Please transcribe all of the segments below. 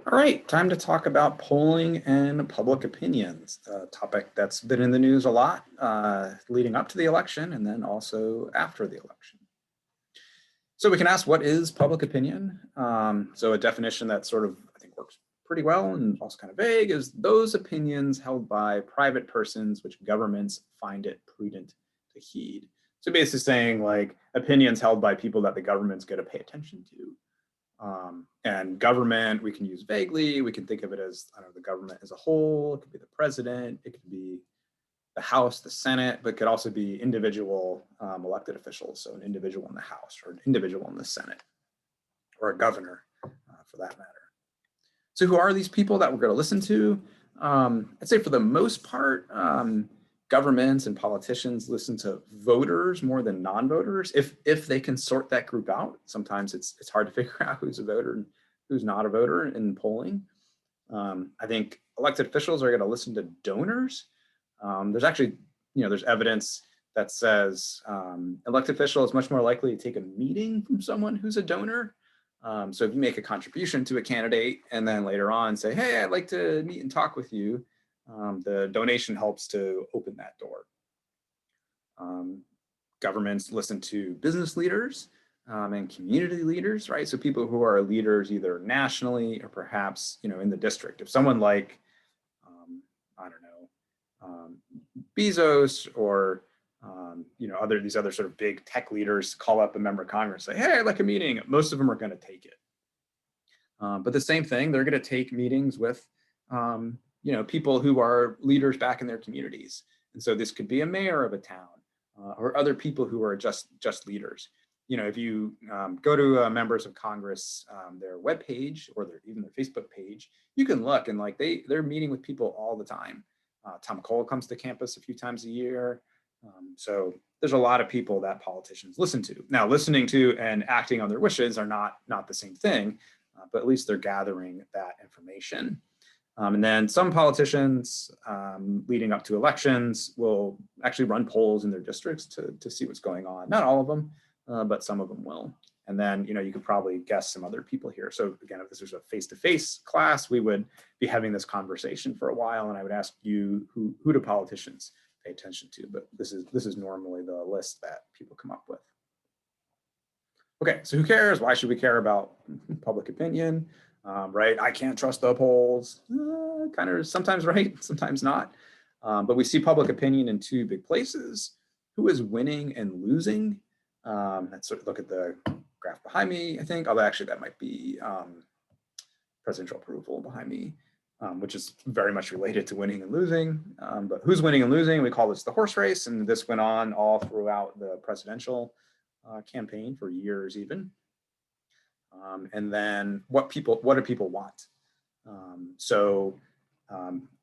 All right, time to talk about polling and public opinions, a topic that's been in the news a lot leading up to the election and then also after the election. So we can ask, what is public opinion? So a definition that sort of, I think, works pretty well and also kind of vague is those opinions held by private persons which governments find it prudent to heed. So basically saying like opinions held by people that the government's going to pay attention to. And government, we can use vaguely. We can think of it as, I don't know, the government as a whole. It could be the president. It could be the House, the Senate, but it could also be individual elected officials. So an individual in the House or an individual in the Senate or a governor for that matter. So who are these people that we're going to listen to? I'd say for the most part, governments and politicians listen to voters more than non-voters if they can sort that group out. Sometimes it's hard to figure out who's a voter and who's not a voter in polling. I think elected officials are going to listen to donors. There's actually, there's evidence that says elected official is much more likely to take a meeting from someone who's a donor. So if you make a contribution to a candidate and then later on say, hey, I'd like to meet and talk with you, the donation helps to open that door. Governments listen to business leaders and community leaders, right? So people who are leaders either nationally or perhaps, in the district. If someone like, I don't know, Bezos or these other sort of big tech leaders call up a member of Congress, say, hey, I'd like a meeting. Most of them are going to take it. But the same thing, they're going to take meetings with people who are leaders back in their communities. And so this could be a mayor of a town or other people who are just leaders. If you go to members of Congress, their webpage or even their Facebook page, you can look and like they're meeting with people all the time. Tom Cole comes to campus a few times a year. So there's a lot of people that politicians listen to. Now, listening to and acting on their wishes are not the same thing, but at least they're gathering that information. And then some politicians leading up to elections will actually run polls in their districts to see what's going on. Not all of them, but some of them will. And then, you could probably guess some other people here. So again, if this was a face-to-face class, we would be having this conversation for a while, and I would ask you who do politicians pay attention to, but this is normally the list that people come up with. Okay, so who cares? Why should we care about public opinion? Right, I can't trust the polls. Kind of sometimes right, sometimes not. But we see public opinion in two big places. Who is winning and losing? Let's sort of look at the graph behind me, I think, although actually that might be presidential approval behind me, which is very much related to winning and losing. But who's winning and losing? We call this the horse race, and this went on all throughout the presidential campaign for years even. And then what do people want?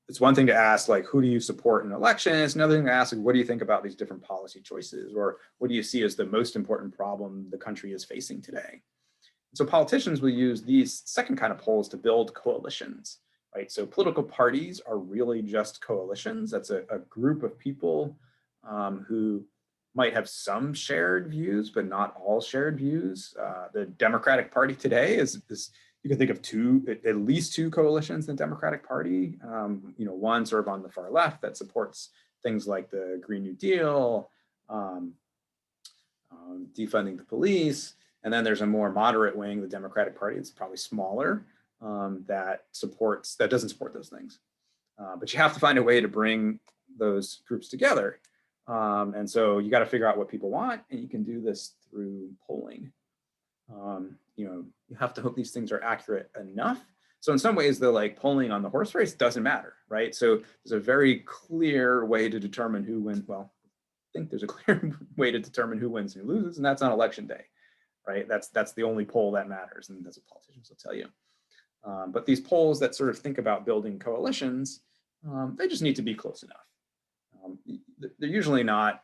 It's one thing to ask, like, who do you support in an election? It's another thing to ask, like, what do you think about these different policy choices? Or what do you see as the most important problem the country is facing today? So politicians will use these second kind of polls to build coalitions, right? So political parties are really just coalitions. That's a group of people who might have some shared views, but not all shared views. The Democratic Party today is you can think of at least two coalitions in the Democratic Party. One sort of on the far left that supports things like the Green New Deal, defunding the police, and then there's a more moderate wing, the Democratic Party. It's probably smaller that doesn't support those things. But you have to find a way to bring those groups together. And so you got to figure out what people want, and you can do this through polling. You have to hope these things are accurate enough. So in some ways, the polling on the horse race doesn't matter, right? So there's a very clear way to determine who wins. Well, I think there's a clear way to determine who wins and who loses, and that's on election day, right? That's the only poll that matters, and that's what politicians will tell you. But these polls that sort of think about building coalitions, they just need to be close enough. They're usually not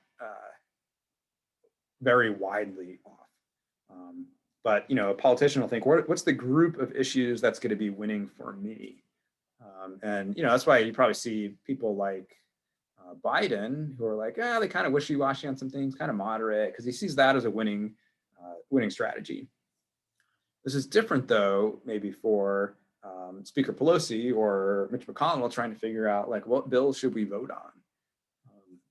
very widely off. But a politician will think, what's the group of issues that's going to be winning for me? And that's why you probably see people like Biden who are like, they kind of wishy-washy on some things, kind of moderate, because he sees that as a winning strategy. This is different, though, maybe for Speaker Pelosi or Mitch McConnell trying to figure out like what bills should we vote on?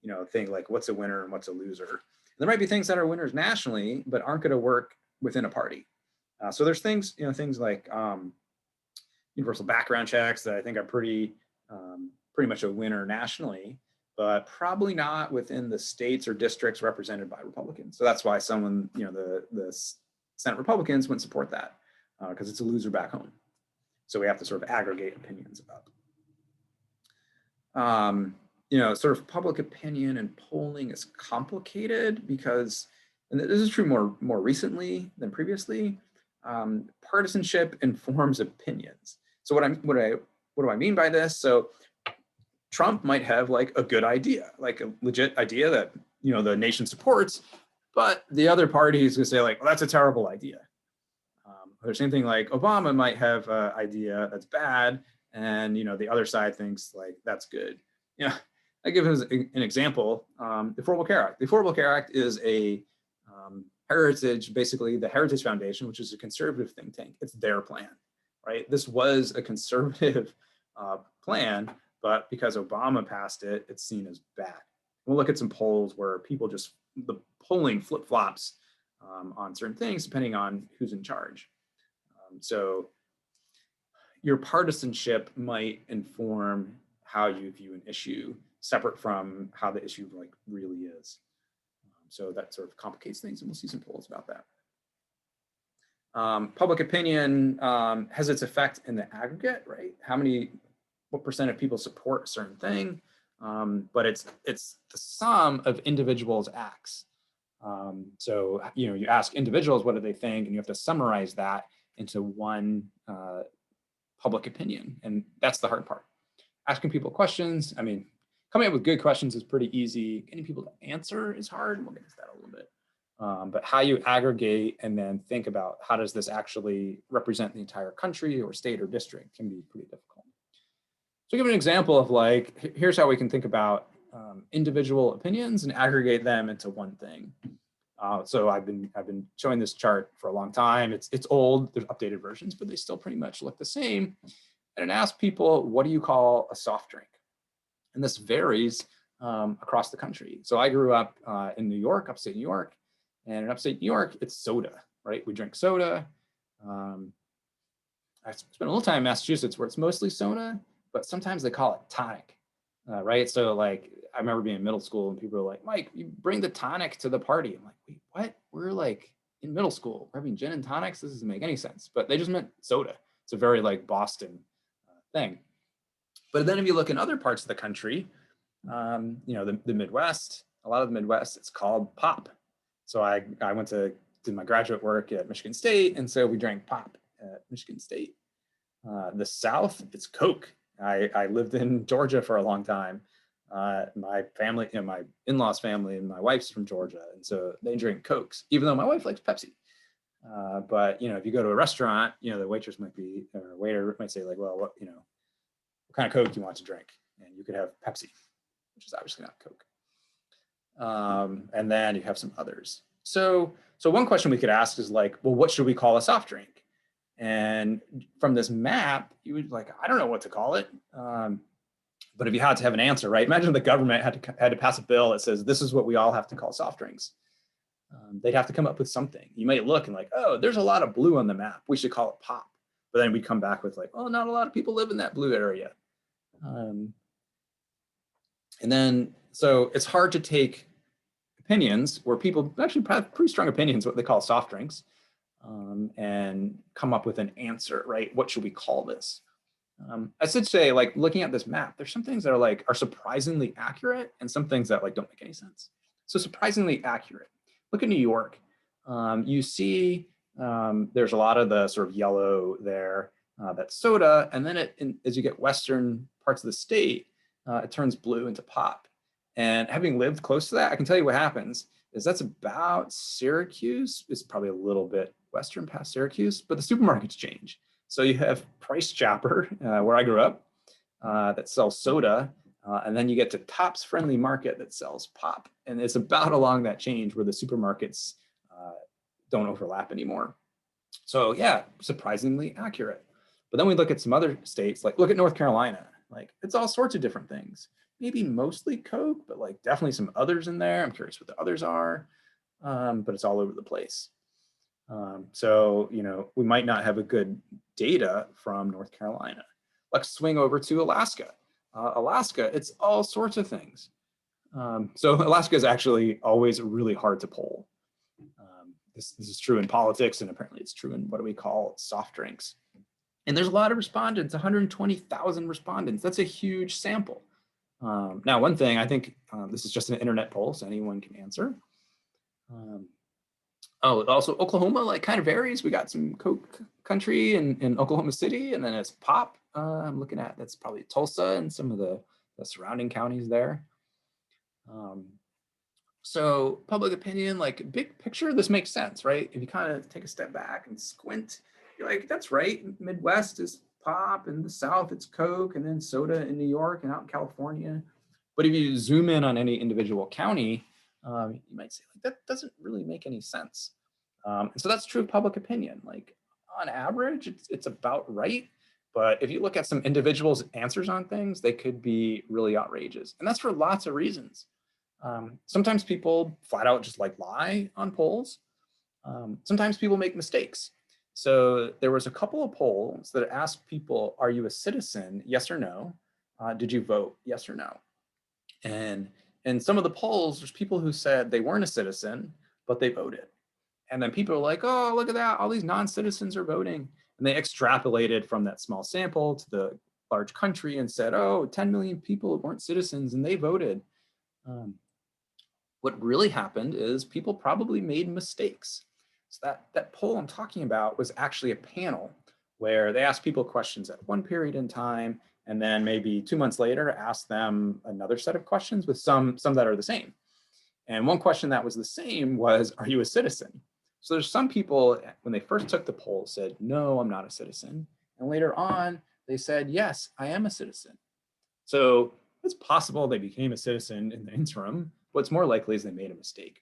You know, thing like what's a winner and what's a loser. There might be things that are winners nationally, but aren't going to work within a party. So there's things, you know, things like universal background checks that I think are pretty much a winner nationally, but probably not within the states or districts represented by Republicans. So that's why someone, you know, the Senate Republicans wouldn't support that because it's a loser back home. So we have to sort of aggregate opinions about them. You know, sort of public opinion and polling is complicated because, and this is true more recently than previously, partisanship informs opinions. So what do I mean by this? So Trump might have like a good idea, like a legit idea that, you know, the nation supports, but the other party is going to say like, well, that's a terrible idea. Or the same thing like Obama might have an idea that's bad, and, you know, the other side thinks like that's good. You know, I give an example, the Affordable Care Act. The Affordable Care Act is a heritage, basically the Heritage Foundation, which is a conservative think tank. It's their plan, right? This was a conservative plan, but because Obama passed it, it's seen as bad. We'll look at some polls where people just, the polling flip-flops on certain things depending on who's in charge. So your partisanship might inform how you view an issue separate from how the issue like really is. So that sort of complicates things, and we'll see some polls about that. Public opinion has its effect in the aggregate, right? What percent of people support a certain thing? But it's the sum of individuals' acts. So, you know, you ask individuals what do they think, and you have to summarize that into one public opinion, and that's the hard part. Asking people questions, I mean, coming up with good questions is pretty easy. Getting people to answer is hard. We'll get into that a little bit. But how you aggregate and then think about how does this actually represent the entire country or state or district can be pretty difficult. So give an example of like, here's how we can think about individual opinions and aggregate them into one thing. So I've been showing this chart for a long time. It's old, there's updated versions, but they still pretty much look the same. And it asks people, what do you call a soft drink? And this varies across the country. So I grew up in New York, upstate New York, and in upstate New York, it's soda, right? We drink soda. I spent a little time in Massachusetts where it's mostly soda, but sometimes they call it tonic, right? So like, I remember being in middle school and people were like, Mike, you bring the tonic to the party. I'm like, wait, what? We're like in middle school, we're having gin and tonics? This doesn't make any sense, but they just meant soda. It's a very like Boston thing. But then if you look in other parts of the country, you know, the Midwest, a lot of the Midwest, it's called pop. So I did my graduate work at Michigan State, and so we drank pop at Michigan State. The South, it's Coke. I lived in Georgia for a long time. My family, you know, my in-laws family and my wife's from Georgia, and so they drink Cokes, even though my wife likes Pepsi. But, you know, if you go to a restaurant, you know, the waitress might be, or waiter might say like, well, what kind of Coke do you want to drink? And you could have Pepsi, which is obviously not Coke. And then you have some others. So one question we could ask is like, well, what should we call a soft drink? And from this map, you would like, I don't know what to call it. But if you had to have an answer, right? Imagine the government had to pass a bill that says, this is what we all have to call soft drinks. They'd have to come up with something. You might look and like, oh, there's a lot of blue on the map. We should call it pop. But then we'd come back with like, oh, not a lot of people live in that blue area. And then, so it's hard to take opinions where people actually have pretty strong opinions, what they call soft drinks, and come up with an answer, right? What should we call this? I should say, like, looking at this map, there's some things that are surprisingly accurate and some things that like don't make any sense. So surprisingly accurate. Look at New York. You see there's a lot of the sort of yellow there, that's soda, and then as you get western parts of the state, it turns blue into pop. And having lived close to that, I can tell you what happens is that's about Syracuse. It's probably a little bit western past Syracuse, but the supermarkets change. So you have Price Chopper, where I grew up, that sells soda, and then you get to Tops Friendly Market that sells pop. And it's about along that change where the supermarkets don't overlap anymore. So yeah, surprisingly accurate. But then we look at some other states, like look at North Carolina, like it's all sorts of different things. Maybe mostly Coke, but like definitely some others in there. I'm curious what the others are, but it's all over the place. So, you know, we might not have a good data from North Carolina. Let's swing over to Alaska. Alaska, it's all sorts of things. So Alaska is actually always really hard to poll. This is true in politics, and apparently it's true in what do we call soft drinks. And there's a lot of respondents, 120,000 respondents. That's a huge sample. Now, one thing, I think this is just an internet poll, so anyone can answer. Oh, also Oklahoma, like kind of varies. We got some Coke country in Oklahoma City, and then it's pop. I'm looking at, that's probably Tulsa and some of the surrounding counties there. So public opinion, like big picture, this makes sense, right? If you kind of take a step back and squint, you're like, that's right. Midwest is pop, and the South it's Coke, and then soda in New York and out in California. But if you zoom in on any individual county, you might say like, that doesn't really make any sense. And so that's true of public opinion. Like on average, it's about right. But if you look at some individuals' answers on things, they could be really outrageous. And that's for lots of reasons. Sometimes people flat out just like lie on polls. Sometimes people make mistakes. So there was a couple of polls that asked people, are you a citizen? Yes or no? Did you vote? Yes or no? And in some of the polls, there's people who said they weren't a citizen, but they voted. And then people are like, oh, look at that. All these non-citizens are voting. And they extrapolated from that small sample to the large country and said, oh, 10 million people weren't citizens and they voted. What really happened is people probably made mistakes. So that poll I'm talking about was actually a panel where they asked people questions at one period in time, and then maybe 2 months later asked them another set of questions with some that are the same. And one question that was the same was, are you a citizen? So there's some people, when they first took the poll, said, no, I'm not a citizen. And later on, they said, yes, I am a citizen. So it's possible they became a citizen in the interim. What's more likely is they made a mistake.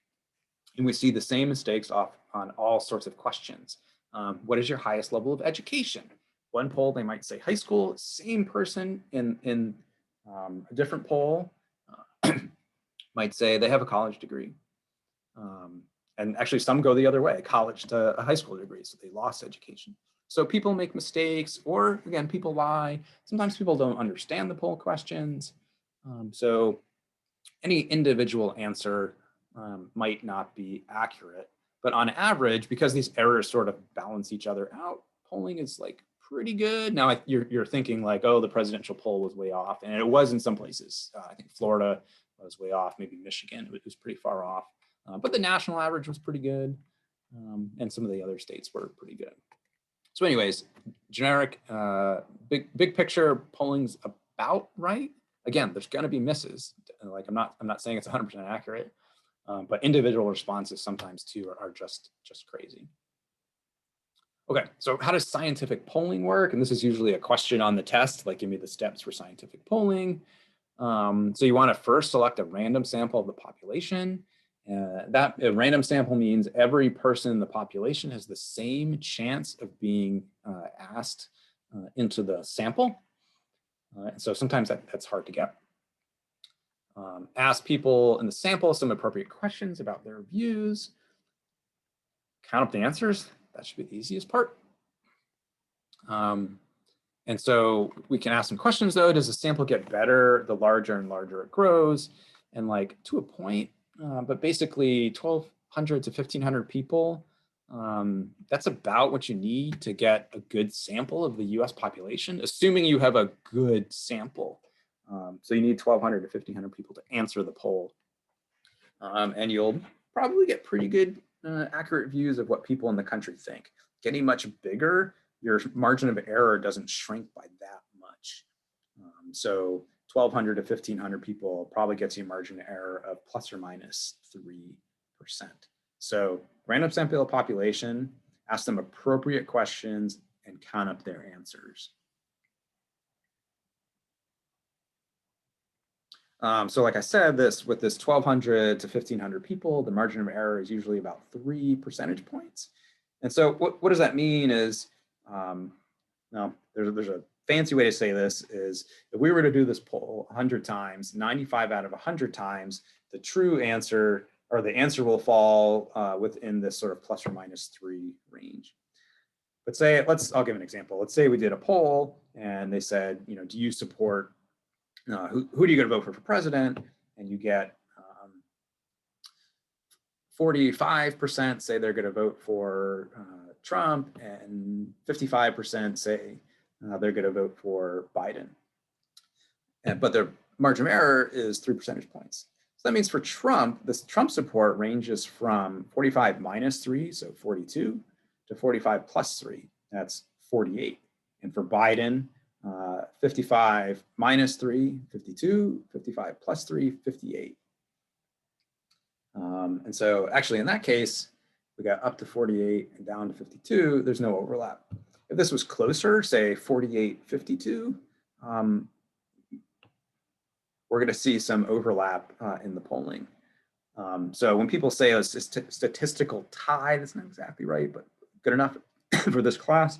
And we see the same mistakes on all sorts of questions. What is your highest level of education? One poll, they might say high school. Same person in a different poll might say they have a college degree. And actually some go the other way, college to a high school degree, so they lost education. So people make mistakes, or again, people lie. Sometimes people don't understand the poll questions. So any individual answer might not be accurate, but on average, because these errors sort of balance each other out, polling is like pretty good. Now you're thinking like, oh, the presidential poll was way off, and it was in some places. I think Florida was way off, maybe Michigan, it was pretty far off. But the national average was pretty good, and some of the other states were pretty good. So anyways, generic, big picture, polling's about right. Again, there's going to be misses. Like I'm not saying it's 100% accurate, but individual responses sometimes too are just crazy. Okay, so how does scientific polling work? And this is usually a question on the test, like give me the steps for scientific polling. So you want to first select a random sample of the population. That a random sample means every person in the population has the same chance of being asked into the sample. So sometimes that's hard to get. Ask people in the sample some appropriate questions about their views. Count up the answers. That should be the easiest part. And so we can ask some questions though. Does the sample get better the larger and larger it grows? And like to a point, but basically 1,200 to 1,500 people, that's about what you need to get a good sample of the US population, assuming you have a good sample. So you need 1,200 to 1,500 people to answer the poll. And you'll probably get pretty good accurate views of what people in the country think. Getting much bigger, your margin of error doesn't shrink by that much. So 1,200 to 1,500 people probably gets you a margin of error of plus or minus 3%. So random sample population, ask them appropriate questions and count up their answers. So like I said, with this 1,200 to 1,500 people, the margin of error is usually about 3 percentage points. And so what does that mean is Now, there's a fancy way to say this is if we were to do this poll 100 times, 95 out of 100 times, the true answer or the answer will fall within this sort of ±3 range. But say, I'll give an example. Let's say we did a poll and they said, do you support, who are you going to vote for president? And you get 45% say they're going to vote for Trump, and 55% say they're going to vote for Biden. But their margin of error is 3 percentage points. So that means for Trump, this Trump support ranges from 45 minus 3, so 42, to 45 plus 3, that's 48. And for Biden, 55 minus 3, 52, 55 plus 3, 58. And so actually in that case, we got up to 48 and down to 52, there's no overlap. If this was closer, say 48, 52, we're going to see some overlap in the polling. So when people say a statistical tie, that's not exactly right, but good enough for this class,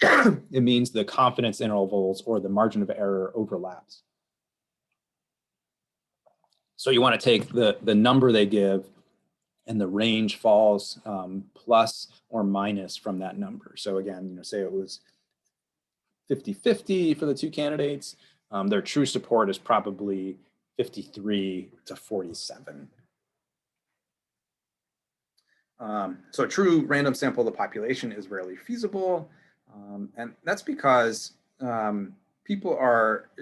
it means the confidence intervals or the margin of error overlaps. So you want to take the number they give and the range falls plus or minus from that number. So again, say it was 50-50 for the two candidates, their true support is probably 53 to 47. So a true random sample of the population is rarely feasible. And that's because people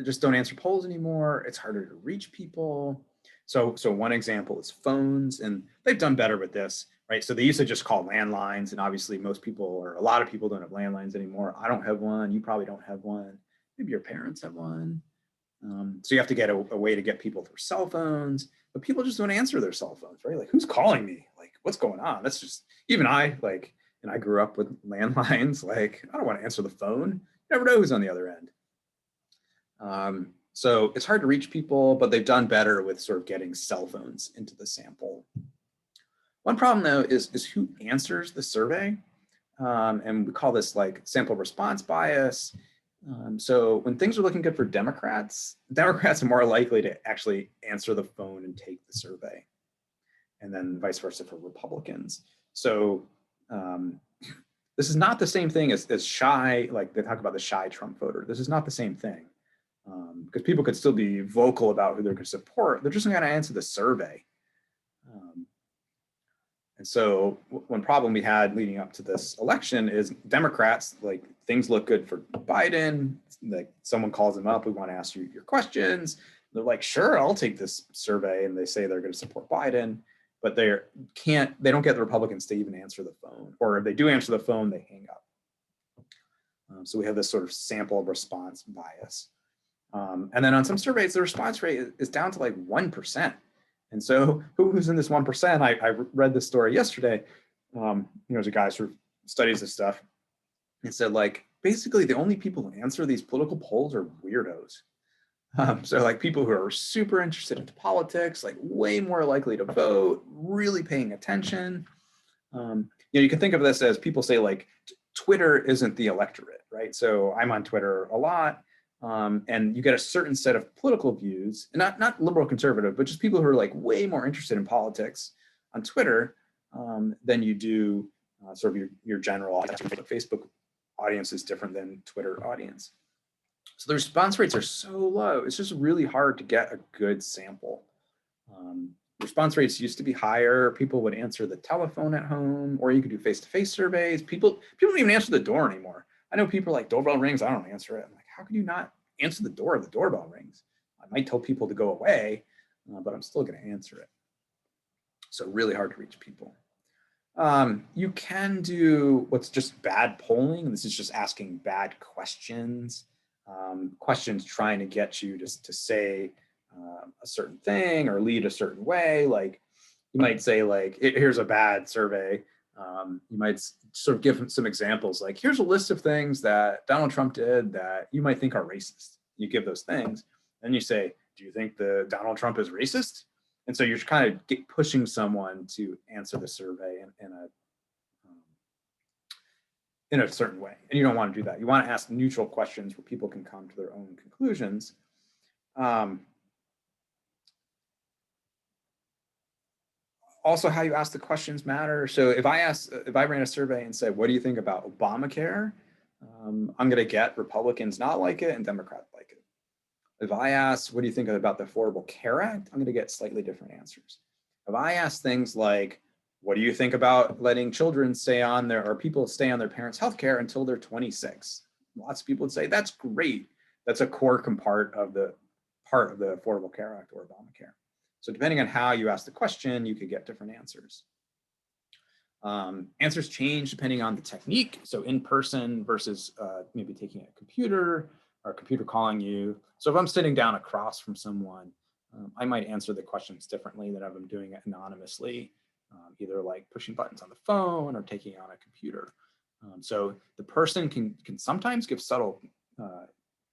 just don't answer polls anymore. It's harder to reach people. So one example is phones, and they've done better with this, right? So they used to just call landlines, and obviously most people or a lot of people don't have landlines anymore. I don't have one. You probably don't have one. Maybe your parents have one. So you have to get a way to get people their cell phones, but people just don't answer their cell phones, right? Like, who's calling me? Like, what's going on? That's just, even I grew up with landlines. Like, I don't want to answer the phone. You never know who's on the other end. So it's hard to reach people, but they've done better with sort of getting cell phones into the sample. One problem though is who answers the survey. And we call this like sample response bias. So when things are looking good for Democrats are more likely to actually answer the phone and take the survey. And then vice versa for Republicans. So this is not the same thing as shy, like they talk about the shy Trump voter. This is not the same thing. Because people could still be vocal about who they're going to support. They're just not going to answer the survey. And so one problem we had leading up to this election is Democrats, like, things look good for Biden. Like, someone calls them up, we want to ask you your questions. They're like, sure, I'll take this survey. And they say they're going to support Biden, but they don't get the Republicans to even answer the phone. Or if they do answer the phone, they hang up. So we have this sort of sample response bias. And then on some surveys, the response rate is down to like 1%. And so who's in this 1%? I read this story yesterday. There's a guy who studies this stuff and said, like, basically the only people who answer these political polls are weirdos. So like people who are super interested into politics, like way more likely to vote, really paying attention. You can think of this as people say like, Twitter isn't the electorate, right? So I'm on Twitter a lot. And you get a certain set of political views, and not liberal conservative, but just people who are like way more interested in politics on Twitter than you do sort of your general audience. But Facebook audience is different than Twitter audience. So the response rates are so low, it's just really hard to get a good sample. Response rates used to be higher. People would answer the telephone at home, or you could do face-to-face surveys. People don't even answer the door anymore. I know people are like, doorbell rings, I don't answer it. I'm like, how can you not answer the door if the doorbell rings? I might tell people to go away, but I'm still going to answer it. So really hard to reach people. You can do what's just bad polling, and this is just asking bad questions. Questions trying to get you to say a certain thing or lead a certain way. Like, you might say, like, here's a bad survey. You might sort of give some examples, like, here's a list of things that Donald Trump did that you might think are racist. You give those things, and you say, do you think Donald Trump is racist? And so you're kind of pushing someone to answer the survey in in a certain way. And you don't want to do that. You want to ask neutral questions where people can come to their own conclusions. Also, how you ask the questions matter. So if I ran a survey and said, what do you think about Obamacare? I'm going to get Republicans not like it and Democrats like it. If I ask, what do you think about the Affordable Care Act? I'm going to get slightly different answers. If I ask things like, what do you think about letting children stay on their, or people stay on their parents' health care until they're 26? Lots of people would say, that's great. That's a core part of the Affordable Care Act or Obamacare. So depending on how you ask the question, you could get different answers. Answers change depending on the technique. So in person versus maybe taking a computer or a computer calling you. So if I'm sitting down across from someone, I might answer the questions differently than if I'm doing it anonymously, either like pushing buttons on the phone or taking on a computer. So the person can sometimes give subtle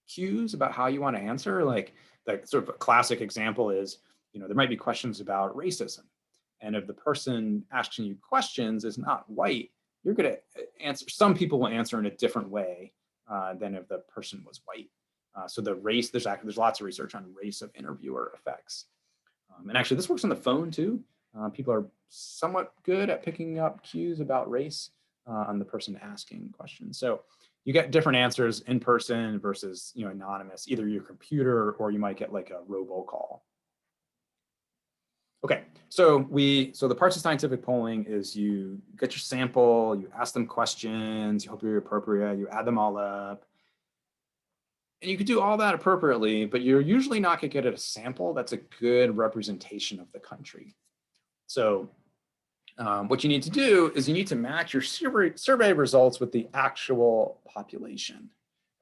cues about how you want to answer. Like sort of a classic example is, there might be questions about racism. And if the person asking you questions is not white, you're going to answer. Some people will answer in a different way than if the person was white. So the race, there's lots of research on race of interviewer effects. And actually, this works on the phone too. People are somewhat good at picking up cues about race on the person asking questions. So you get different answers in person versus anonymous, either your computer or you might get like a robocall. Okay, so the parts of scientific polling is you get your sample, you ask them questions, you hope they're appropriate, you add them all up. And you could do all that appropriately, but you're usually not going to get a sample that's a good representation of the country. So what you need to do is you need to match your survey results with the actual population,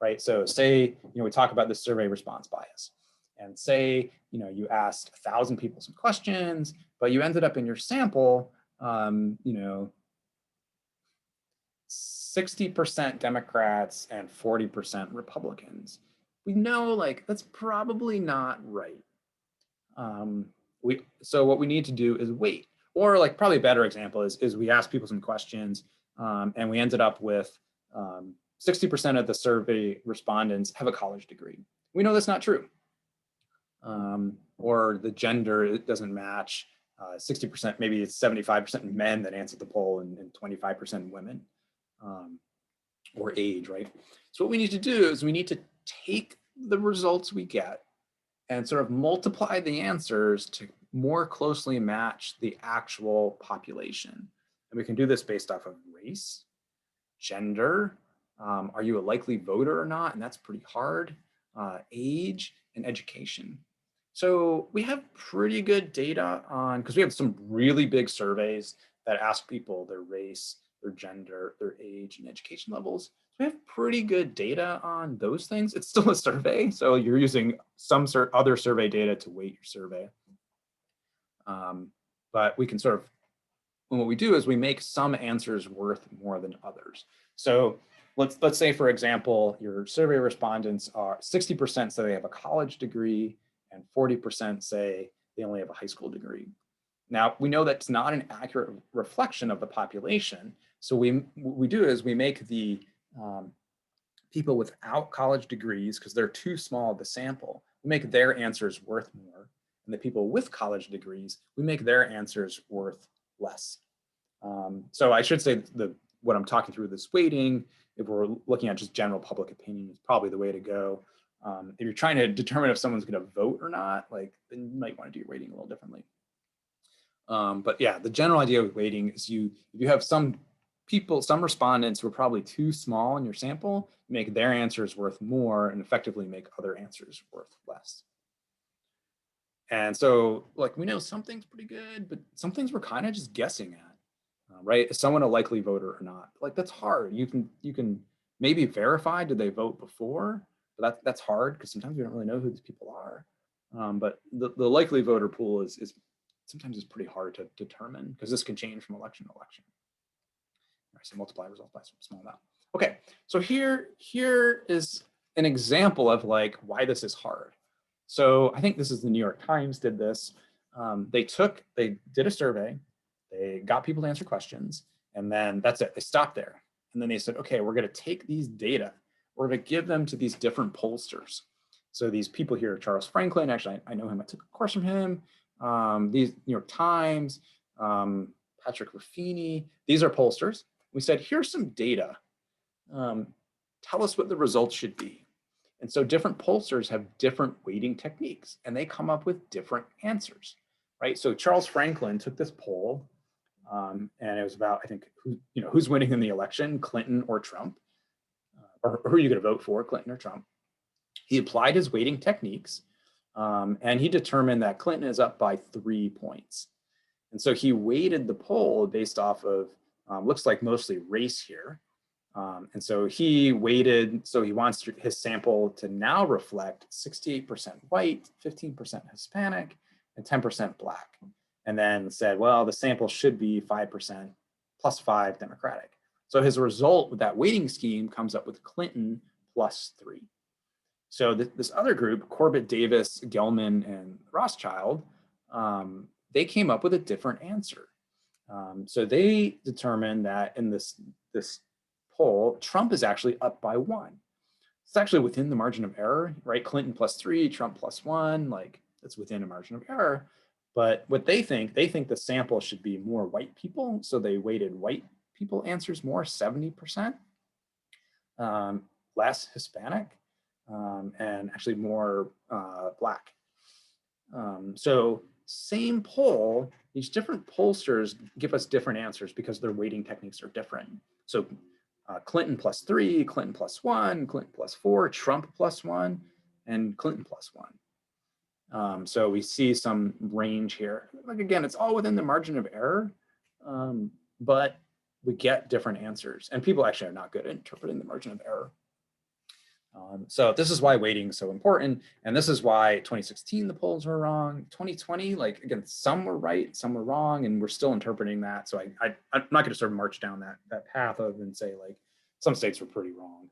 right? So say, we talk about the survey response bias. And say, you asked 1,000 people some questions, but you ended up in your sample, 60% Democrats and 40% Republicans. We know that's probably not right. So what we need to do is wait. Or probably a better example is we asked people some questions and we ended up with 60% of the survey respondents have a college degree. We know that's not true. Or the gender, it doesn't match. 60%, maybe it's 75% men that answered the poll and 25% women, or age, right? So what we need to do is we need to take the results we get and sort of multiply the answers to more closely match the actual population. And we can do this based off of race, gender, are you a likely voter or not? And that's pretty hard, age, and education. So we have pretty good data on, because we have some really big surveys that ask people their race, their gender, their age, and education levels. So we have pretty good data on those things. It's still a survey, so you're using some other survey data to weight your survey. But we can sort of, and what we do is we make some answers worth more than others. So let's say, for example, your survey respondents are 60% say they have a college degree, and 40% say they only have a high school degree. Now, we know that's not an accurate reflection of the population. So what we do is we make the people without college degrees, because they're too small of the sample, we make their answers worth more. And the people with college degrees, we make their answers worth less. So I should say what I'm talking through, this weighting, if we're looking at just general public opinion, is probably the way to go. If you're trying to determine if someone's going to vote or not, then you might want to do your weighting a little differently. But yeah, the general idea with weighting is if you have some respondents who are probably too small in your sample, make their answers worth more and effectively make other answers worth less. And so we know some things pretty good, but some things we're kind of just guessing at, right? Is someone a likely voter or not? That's hard. You can maybe verify, did they vote before? But that's hard because sometimes we don't really know who these people are. But the likely voter pool is sometimes it's pretty hard to determine because this can change from election to election. All right, so multiply results by some small amount. Okay, so here is an example of why this is hard. So I think this is the New York Times did this. They did a survey, they got people to answer questions, and then that's it. They stopped there. And then they said, okay, we're going to take these data, we're going to give them to these different pollsters. So these people here, Charles Franklin, actually, I know him, I took a course from him. These New York Times, Patrick Ruffini, these are pollsters. We said, here's some data. Tell us what the results should be. And so different pollsters have different weighting techniques, and they come up with different answers, right? So Charles Franklin took this poll, and it was about, I think, who's winning in the election, Clinton or Trump, or who are you going to vote for, Clinton or Trump? He applied his weighting techniques, and he determined that Clinton is up by 3 points. And so he weighted the poll based off of, looks like mostly race here. And so he weighted, so he wants his sample to now reflect 68% white, 15% Hispanic, and 10% Black. And then said, well, the sample should be 5% plus 5 Democratic. So his result with that weighting scheme comes up with Clinton plus 3. So this other group, Corbett Davis, Gelman, and Rothschild, they came up with a different answer. So they determined that in this poll, Trump is actually up by 1. It's actually within the margin of error, right? Clinton plus 3, Trump plus 1, like it's within a margin of error. But what they think the sample should be more white people. So they weighted white people answers more, 70%, less Hispanic, and actually more Black. So same poll, these different pollsters give us different answers because their weighting techniques are different. So Clinton plus 3, Clinton plus 1, Clinton plus 4, Trump plus 1, and Clinton plus 1. So we see some range here. Like again, it's all within the margin of error, but we get different answers. And people actually are not good at interpreting the margin of error. So this is why weighting is so important. And this is why 2016, the polls were wrong. 2020, like again, some were right, some were wrong, and we're still interpreting that. So I'm not gonna sort of march down that path of and say like, some states were pretty wrong.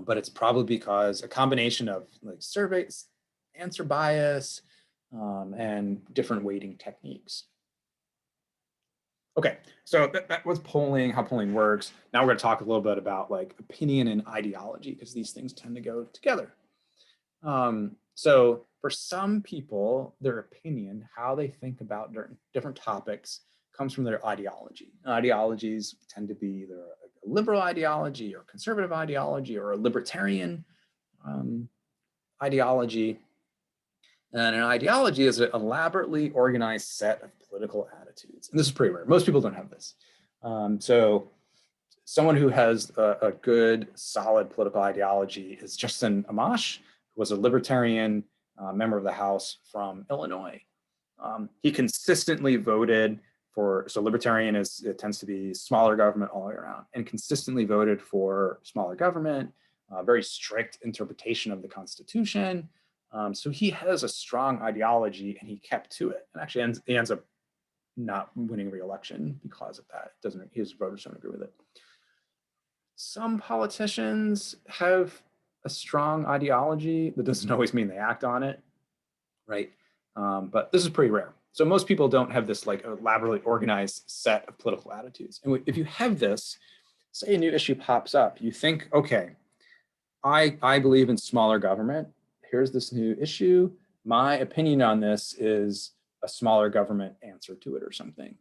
But it's probably because a combination of like surveys, answer bias, and different weighting techniques. Okay, so that was polling, how polling works. Now we're going to talk a little bit about like opinion and ideology, because these things tend to go together. So for some people, their opinion, how they think about different topics, comes from their ideology. Ideologies tend to be either a liberal ideology or conservative ideology or a libertarian ideology. And an ideology is an elaborately organized set of political attitudes. And this is pretty rare. Most people don't have this. So someone who has a good, solid political ideology is Justin Amash, who was a libertarian member of the House from Illinois. He consistently voted for, so libertarian it tends to be smaller government all the way around, and consistently voted for smaller government, very strict interpretation of the Constitution. So he has a strong ideology and he kept to it, and actually he ends up not winning re-election because of that. His voters don't agree with it. Some politicians have a strong ideology. That doesn't always mean they act on it, right? But this is pretty rare. So most people don't have this like elaborately organized set of political attitudes. And if you have this, say a new issue pops up, you think, okay, I believe in smaller government. Here's this new issue. My opinion on this is a smaller government answer to it or something.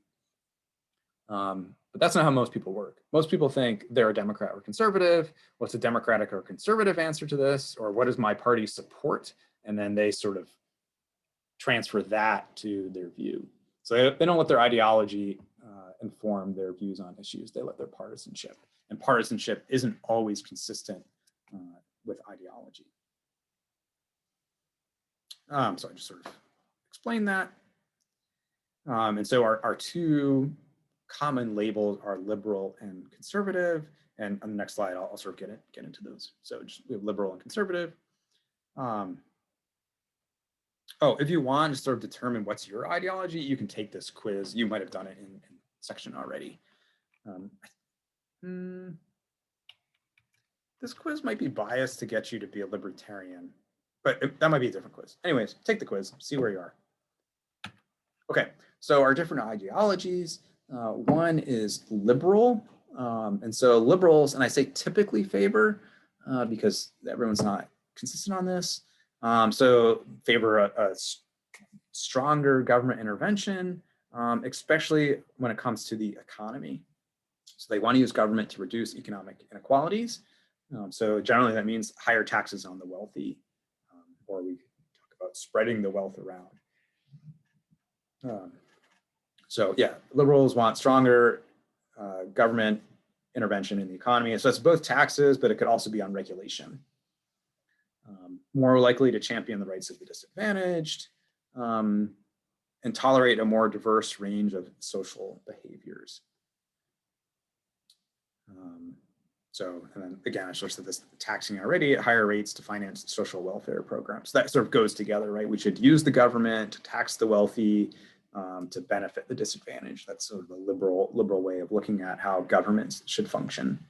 But that's not how most people work. Most people think they're a Democrat or conservative. What's a Democratic or conservative answer to this? Or what does my party support? And then they sort of transfer that to their view. So they don't let their ideology inform their views on issues. They let their partisanship. And partisanship isn't always consistent with ideology. So I just sort of explained that. And so our two common labels are liberal and conservative. And on the next slide, I'll sort of get into those. So we have liberal and conservative. Oh, if you want to sort of determine what's your ideology, you can take this quiz. You might have done it in section already. This quiz might be biased to get you to be a libertarian, but that might be a different quiz. Anyways, take the quiz, see where you are. Okay, so our different ideologies. One is liberal. And so liberals, and I say typically favor because everyone's not consistent on this. So favor a stronger government intervention, especially when it comes to the economy. So they want to use government to reduce economic inequalities. So generally that means higher taxes on the wealthy, or we talk about spreading the wealth around. So yeah, liberals want stronger government intervention in the economy. And so it's both taxes, but it could also be on regulation. More likely to champion the rights of the disadvantaged, and tolerate a more diverse range of social behaviors. So, and then again, I sort of said this, taxing already at higher rates to finance social welfare programs. That sort of goes together, right? We should use the government to tax the wealthy to benefit the disadvantaged. That's sort of a liberal way of looking at how governments should function.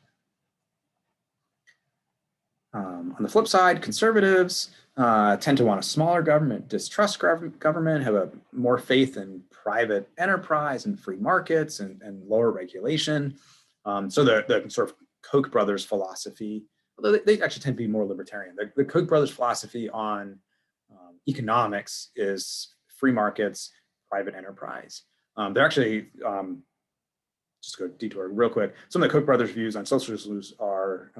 On the flip side, conservatives tend to want a smaller government, distrust government, have a more faith in private enterprise and free markets and lower regulation. So the sort of Koch brothers philosophy, although they actually tend to be more libertarian. The Koch brothers philosophy on economics is free markets, private enterprise. They're actually, just go detour real quick. Some of the Koch brothers views on socialism are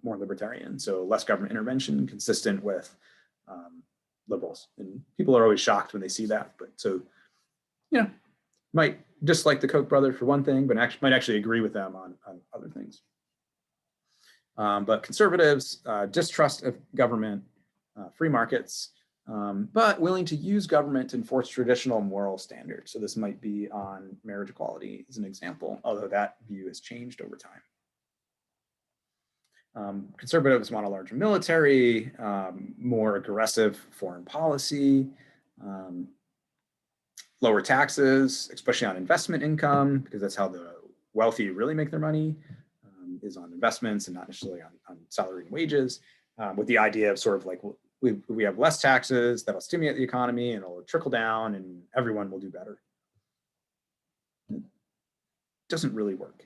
more libertarian. So less government intervention, consistent with liberals. And people are always shocked when they see that. But so, you know, might dislike the Koch brothers for one thing, but might actually agree with them on other things. But conservatives distrust of government, free markets, but willing to use government to enforce traditional moral standards. So this might be on marriage equality as an example, although that view has changed over time. Conservatives want a larger military, more aggressive foreign policy, lower taxes, especially on investment income, because that's how the wealthy really make their money, is on investments and not necessarily on salary and wages, with the idea of sort of like, we have less taxes, that'll stimulate the economy and it'll trickle down and everyone will do better. It doesn't really work.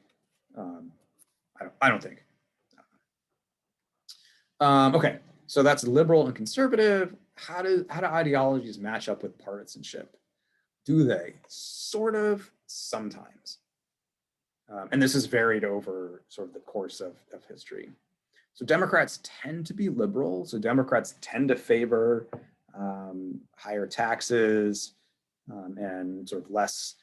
I don't think. Okay, so that's liberal and conservative. How do ideologies match up with partisanship? Do they? Sort of, sometimes. And this has varied over sort of the course of history. So Democrats tend to be liberal. So Democrats tend to favor higher taxes and sort of less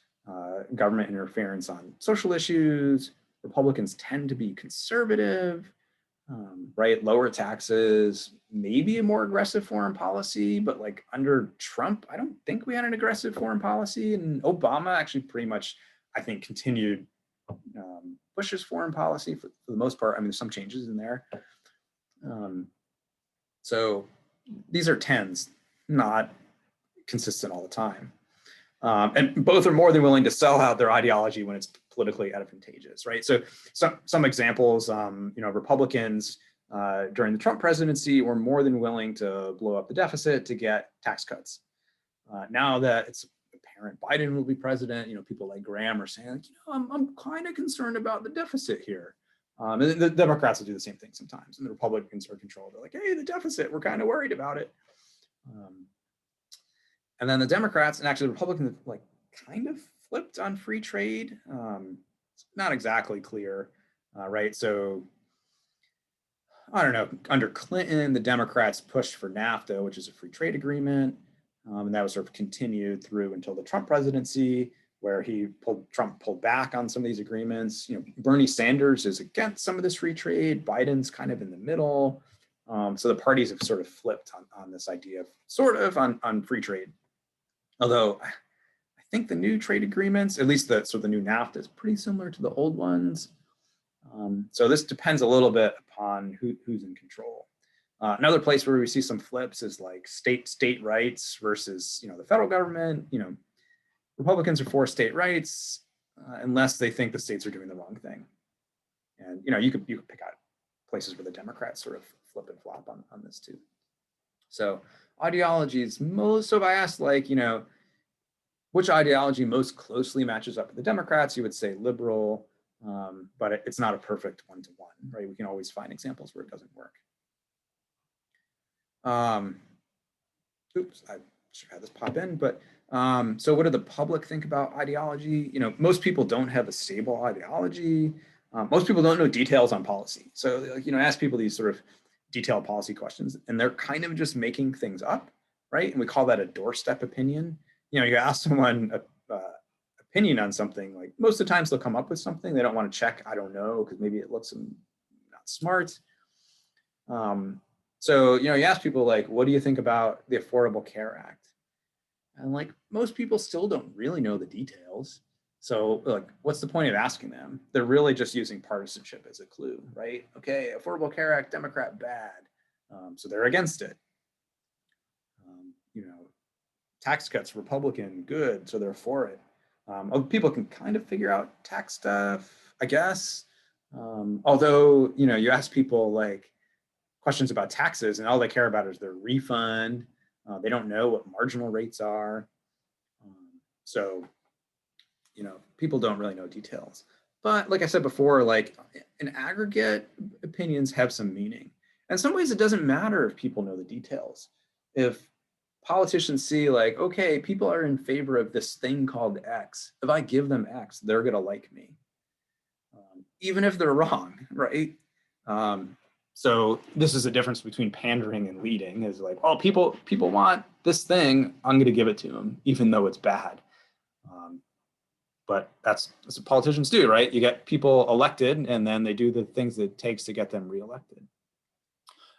government interference on social issues. Republicans tend to be conservative, right? Lower taxes, maybe a more aggressive foreign policy, but like under Trump, I don't think we had an aggressive foreign policy. And Obama actually pretty much, I think, continued Bush's foreign policy for the most part. I mean, there's some changes in there. So these are tends, not consistent all the time. And both are more than willing to sell out their ideology when it's politically advantageous, right? So some examples, Republicans during the Trump presidency were more than willing to blow up the deficit to get tax cuts. Now that it's apparent Biden will be president, people like Graham are saying, like, I'm kind of concerned about the deficit here. And the Democrats will do the same thing sometimes, and the Republicans are controlled. They're like, hey, the deficit, we're kind of worried about it. And then the Democrats, and actually the Republicans, like kind of flipped on free trade. It's not exactly clear, right? So I don't know, under Clinton, the Democrats pushed for NAFTA, which is a free trade agreement. And that was sort of continued through until the Trump presidency, where Trump pulled back on some of these agreements. Bernie Sanders is against some of this free trade. Biden's kind of in the middle. So the parties have sort of flipped on this idea of sort of on free trade. Although I think the new trade agreements, at least the new NAFTA, is pretty similar to the old ones. So this depends a little bit upon who's in control. Another place where we see some flips is like state rights versus the federal government. Republicans are for state rights unless they think the states are doing the wrong thing. And you could pick out places where the Democrats sort of flip and flop on this too. So ideologies so if I asked which ideology most closely matches up with the Democrats, you would say liberal. but it's not a perfect one-to-one, right? We can always find examples where it doesn't work. Oops, I should have this pop in, but so what do the public think about ideology? Most people don't have a stable ideology. Most people don't know details on policy. So, ask people these sort of detailed policy questions, and they're kind of just making things up, right? And we call that a doorstep opinion. You ask someone a opinion on something, like most of the times they'll come up with something. They don't want to check, I don't know, because maybe it looks not smart. So, you ask people like, what do you think about the Affordable Care Act? And like most people still don't really know the details. So like, what's the point of asking them? They're really just using partisanship as a clue, right? Okay, Affordable Care Act, Democrat, bad. So they're against it. Tax cuts, Republican, good, so they're for it. People can kind of figure out tax stuff, I guess. Although, you ask people like questions about taxes and all they care about is their refund. They don't know what marginal rates are. So, people don't really know details. But like I said before, like in aggregate, opinions have some meaning. In some ways, it doesn't matter if people know the details. If politicians see like, okay, people are in favor of this thing called X. If I give them X, they're going to like me. Even if they're wrong, right? So this is a difference between pandering and leading, is like, oh, people want this thing, I'm going to give it to them, even though it's bad. But that's what politicians do, right? You get people elected and then they do the things that it takes to get them reelected.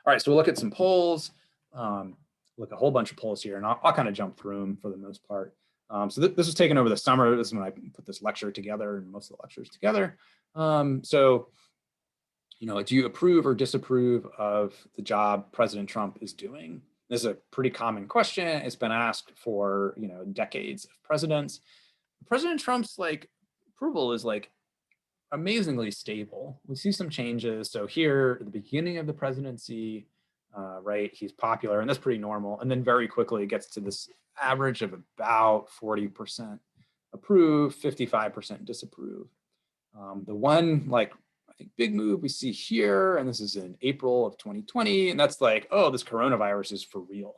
All right, so we'll look at some polls, look at a whole bunch of polls here, and I'll kind of jump through them for the most part. So this was taken over the summer. This is when I put this lecture together and most of the lectures together. So, do you approve or disapprove of the job President Trump is doing? This is a pretty common question. It's been asked for, decades of presidents. President Trump's approval is amazingly stable. We see some changes. So here at the beginning of the presidency, right, he's popular, and that's pretty normal. And then very quickly it gets to this average of about 40% approve, 55% disapprove. The one I think big move we see here, and this is in April of 2020, and that's like, oh, this coronavirus is for real.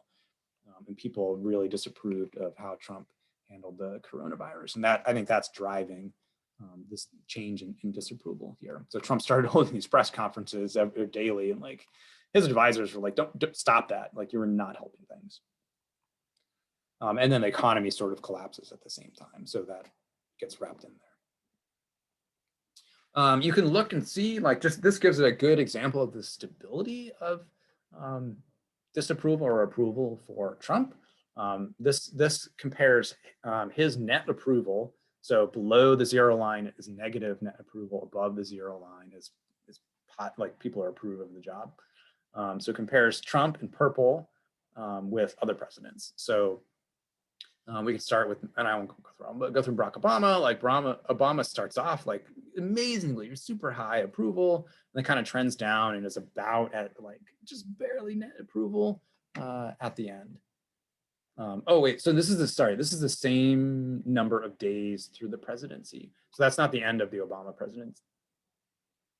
And people really disapproved of how Trump handled the coronavirus. And I think that's driving this change in disapproval here. So Trump started holding these press conferences daily, and his advisors were like, don't stop that. You're not helping things. And then the economy sort of collapses at the same time. So that gets wrapped in there. You can look and see, this gives it a good example of the stability of disapproval or approval for Trump. This compares his net approval. So below the zero line is negative net approval. Above the zero line is people are approve of the job. So it compares Trump in purple with other presidents. So we can start with, and I won't go through Barack Obama. Obama starts off amazingly super high approval, and then kind of trends down and is about at just barely net approval at the end. Oh wait, so this is the same number of days through the presidency. So that's not the end of the Obama presidency.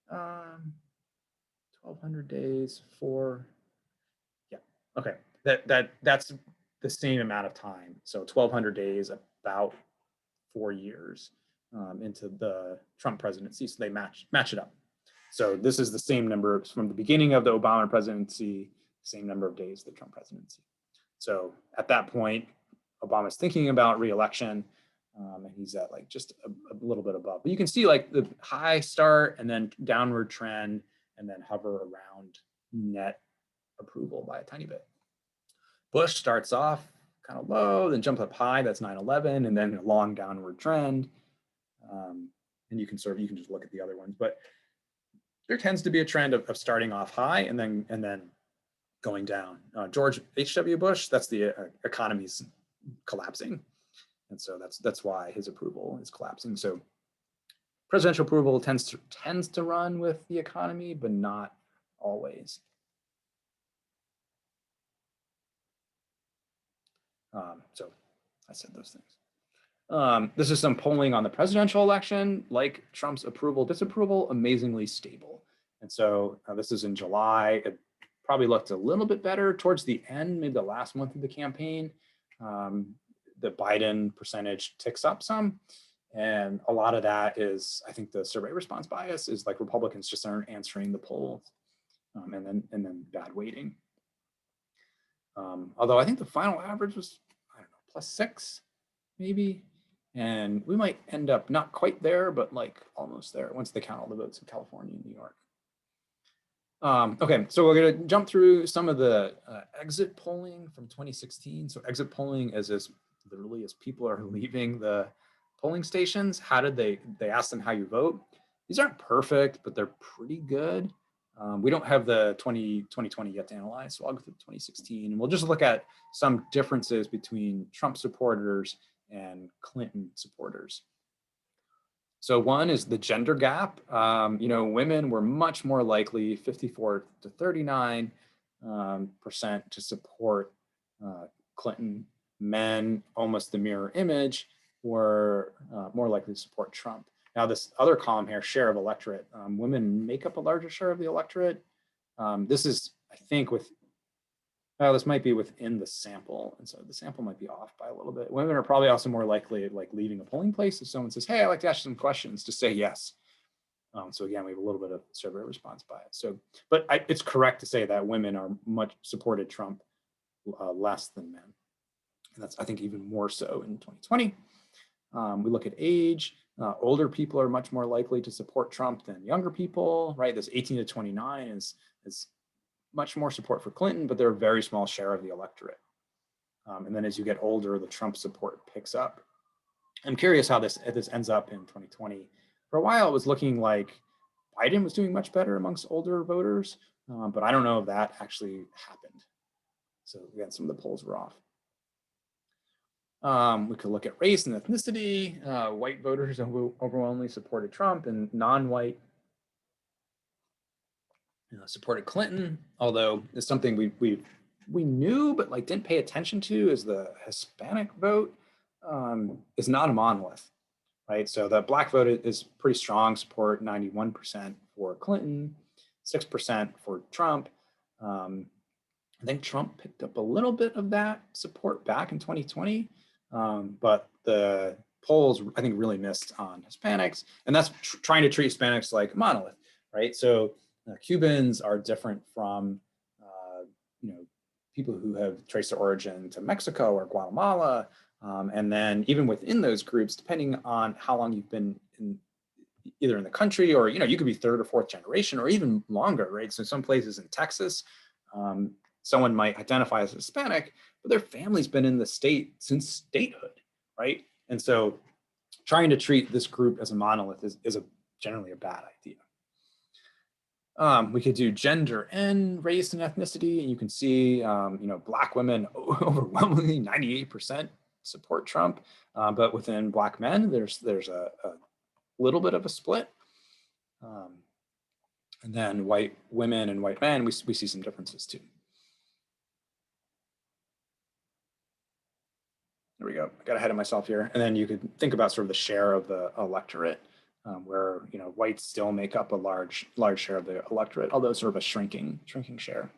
1,200 days for, yeah, okay. That's the same amount of time. So 1,200 days, about 4 years into the Trump presidency. So they match it up. So this is the same number from the beginning of the Obama presidency, same number of days the Trump presidency. So at that point, Obama's thinking about re-election, and he's at just a little bit above. But you can see the high start and then downward trend, and then hover around net approval by a tiny bit. Bush starts off kind of low, then jumps up high, that's 9/11, and then a long downward trend. And you can just look at the other ones, but there tends to be a trend of starting off high and then going down. George H.W. Bush, that's the economy's collapsing. And so that's why his approval is collapsing. So presidential approval tends to run with the economy, but not always. So I said those things. This is some polling on the presidential election, like Trump's approval, disapproval, amazingly stable. And so this is in July. It probably looked a little bit better towards the end, maybe the last month of the campaign. The Biden percentage ticks up some. And a lot of that is, I think the survey response bias is like Republicans just aren't answering the polls, and then bad weighting. Although I think the final average was, I don't know, +6 maybe. And we might end up not quite there, but like almost there once they count all the votes in California and New York. Okay, so we're going to jump through some of the exit polling from 2016. So exit polling is as literally as people are leaving the polling stations. How did they ask them how you vote? These aren't perfect, but they're pretty good. We don't have the 2020 yet to analyze, so I'll go through 2016, and we'll just look at some differences between Trump supporters and Clinton supporters. So one is the gender gap. Women were much more likely, 54 to 39% to support Clinton. Men, almost the mirror image, were more likely to support Trump. Now this other column here, share of electorate, women make up a larger share of the electorate. This is, I think, this might be within the sample, and so the sample might be off by a little bit. Women are probably also more likely like leaving a polling place if someone says, hey, I'd like to ask you some questions, to say yes. So again, we have a little bit of survey response bias. So, but it's correct to say that women are much supported Trump less than men. And that's, I think, even more so in 2020. We look at age. Older people are much more likely to support Trump than younger people, right? This 18 to 29 is much more support for Clinton, but they're a very small share of the electorate. And then as you get older, the Trump support picks up. I'm curious how this ends up in 2020. For a while, it was looking like Biden was doing much better amongst older voters, but I don't know if that actually happened. So again, some of the polls were off. We could look at race and ethnicity. White voters overwhelmingly supported Trump, and non-white supported Clinton. Although it's something we knew but like didn't pay attention to, is the Hispanic vote is not a monolith, right? So the Black vote is pretty strong support, 91% for Clinton, 6% for Trump. I think Trump picked up a little bit of that support back in 2020. But the polls, I think, really missed on Hispanics, and that's trying to treat Hispanics like a monolith, right? So Cubans are different from, people who have traced their origin to Mexico or Guatemala, and then even within those groups, depending on how long you've been either in the country or you could be third or fourth generation or even longer, right? So some places in Texas, someone might identify as Hispanic, but their family's been in the state since statehood, right? And so trying to treat this group as a monolith is generally a bad idea. We could do gender and race and ethnicity, and you can see, Black women overwhelmingly 98% support Trump, but within Black men, there's a little bit of a split. And then white women and white men, we see some differences too. There we go. I got ahead of myself here. And then you could think about sort of the share of the electorate, where whites still make up a large share of the electorate, although sort of a shrinking share.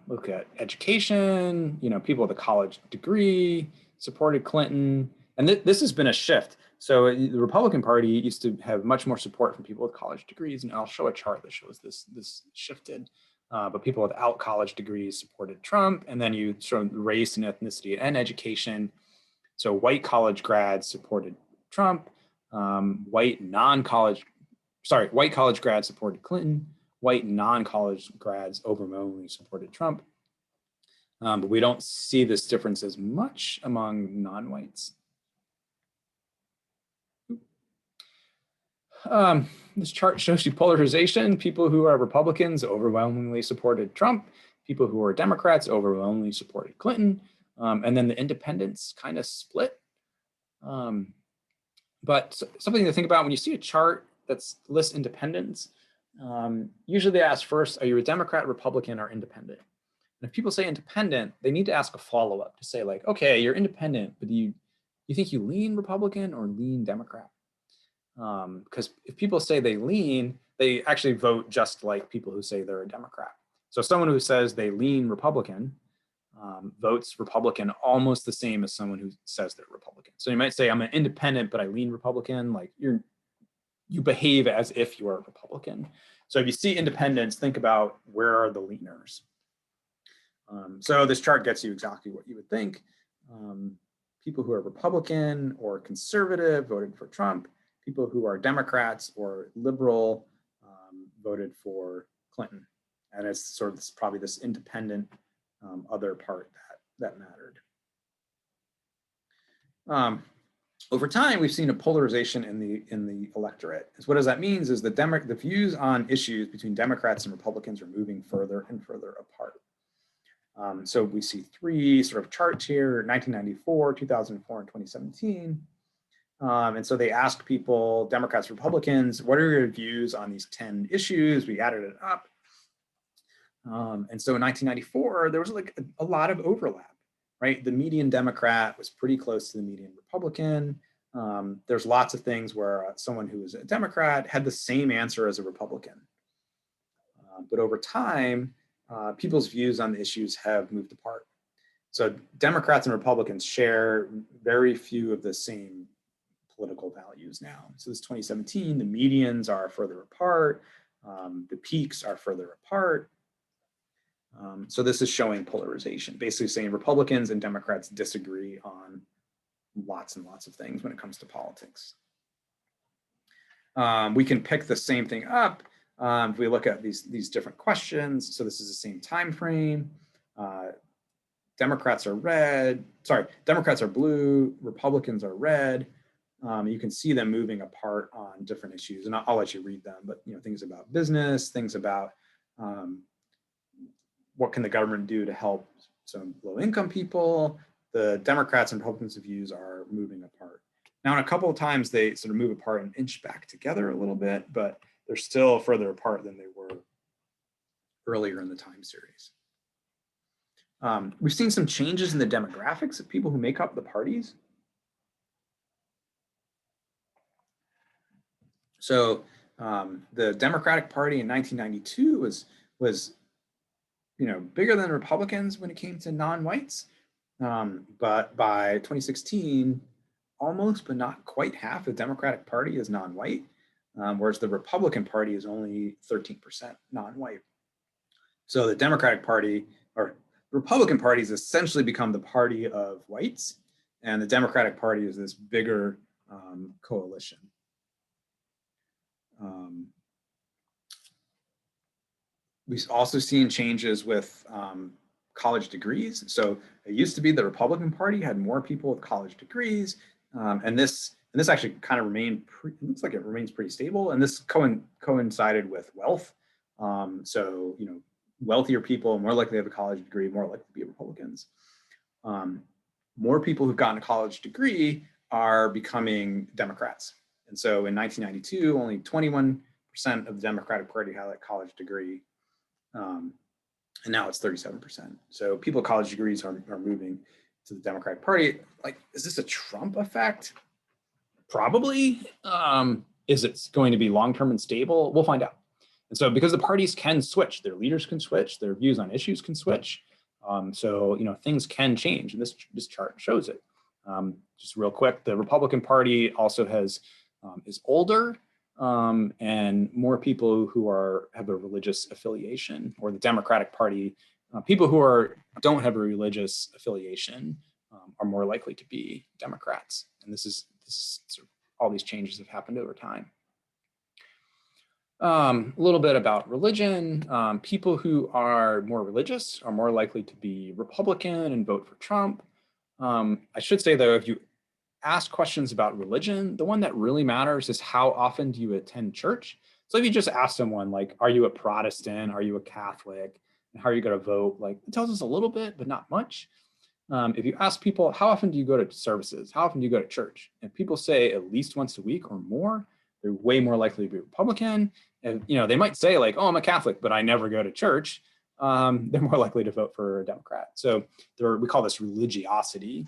Look at education. People with a college degree supported Clinton, and this has been a shift. So the Republican Party used to have much more support from people with college degrees, and I'll show a chart that shows this shifted. But people without college degrees supported Trump, and then you show race and ethnicity and education. So white college grads supported Trump, white college grads supported Clinton, white non-college grads overwhelmingly supported Trump. But we don't see this difference as much among non-whites. This chart shows you polarization. People who are Republicans overwhelmingly supported Trump. People who are Democrats overwhelmingly supported Clinton. And then the independents kind of split. But something to think about when you see a chart that's lists independents, usually they ask first, are you a Democrat, Republican, or independent? And if people say independent, they need to ask a follow-up to say like, okay, you're independent, but do you think you lean Republican or lean Democrat? Because if people say they lean, they actually vote just like people who say they're a Democrat. So someone who says they lean Republican votes Republican almost the same as someone who says they're Republican. So you might say, I'm an independent, but I lean Republican. Like you behave as if you are a Republican. So if you see independents, think about where are the leaners. So this chart gets you exactly what you would think. People who are Republican or conservative voted for Trump. People who are Democrats or liberal voted for Clinton. And it's sort of probably this independent other part that mattered. Over time, we've seen a polarization in the electorate. So what does that mean is the views on issues between Democrats and Republicans are moving further and further apart. So we see three sort of charts here, 1994, 2004, and 2017. And so they asked people, Democrats, Republicans, what are your views on these 10 issues? We added it up. And so in 1994, there was like a lot of overlap, right? The median Democrat was pretty close to the median Republican. There's lots of things where someone who was a Democrat had the same answer as a Republican. But over time, people's views on the issues have moved apart. So Democrats and Republicans share very few of the same political values now. So this 2017, the medians are further apart. The peaks are further apart. So this is showing polarization, basically saying Republicans and Democrats disagree on lots and lots of things when it comes to politics. We can pick the same thing up if we look at these different questions. So this is the same time frame. Democrats are red. Sorry, Democrats are blue. Republicans are red. You can see them moving apart on different issues, and I'll let you read them. But things about business, things about what can the government do to help some low-income people. The Democrats and Republicans' views are moving apart. Now, in a couple of times, they sort of move apart and inch back together a little bit, but they're still further apart than they were earlier in the time series. We've seen some changes in the demographics of people who make up the parties. So the Democratic Party in 1992 was bigger than Republicans when it came to non-whites. But by 2016, almost but not quite half the Democratic Party is non-white, whereas the Republican Party is only 13% non-white. So the Democratic Party, or the Republican Party, has essentially become the party of whites, and the Democratic Party is this bigger coalition. We've also seen changes with college degrees. So it used to be the Republican Party had more people with college degrees, and this actually kind of remained. It looks like it remains pretty stable, and this coincided with wealth. So wealthier people, more likely to have a college degree, more likely to be Republicans. More people who've gotten a college degree are becoming Democrats. And so in 1992, only 21% of the Democratic Party had a college degree. And now it's 37%. So people with college degrees are moving to the Democratic Party. Like, is this a Trump effect? Probably. Is it going to be long-term and stable? We'll find out. And so because the parties can switch, their leaders can switch, their views on issues can switch. So things can change, and this chart shows it. Just real quick, the Republican Party also is older. And more people who have a religious affiliation, or the Democratic Party, people who don't have a religious affiliation are more likely to be Democrats. And this is sort of, all these changes have happened over time. A little bit about religion. People who are more religious are more likely to be Republican and vote for Trump. I should say, though, if you ask questions about religion, the one that really matters is how often do you attend church? So if you just ask someone, like, are you a Protestant? Are you a Catholic? And how are you going to vote? Like, it tells us a little bit, but not much. If you ask people, how often do you go to services? How often do you go to church? And people say at least once a week or more, they're way more likely to be Republican. And they might say like, oh, I'm a Catholic, but I never go to church. they're more likely to vote for a Democrat. So we call this religiosity.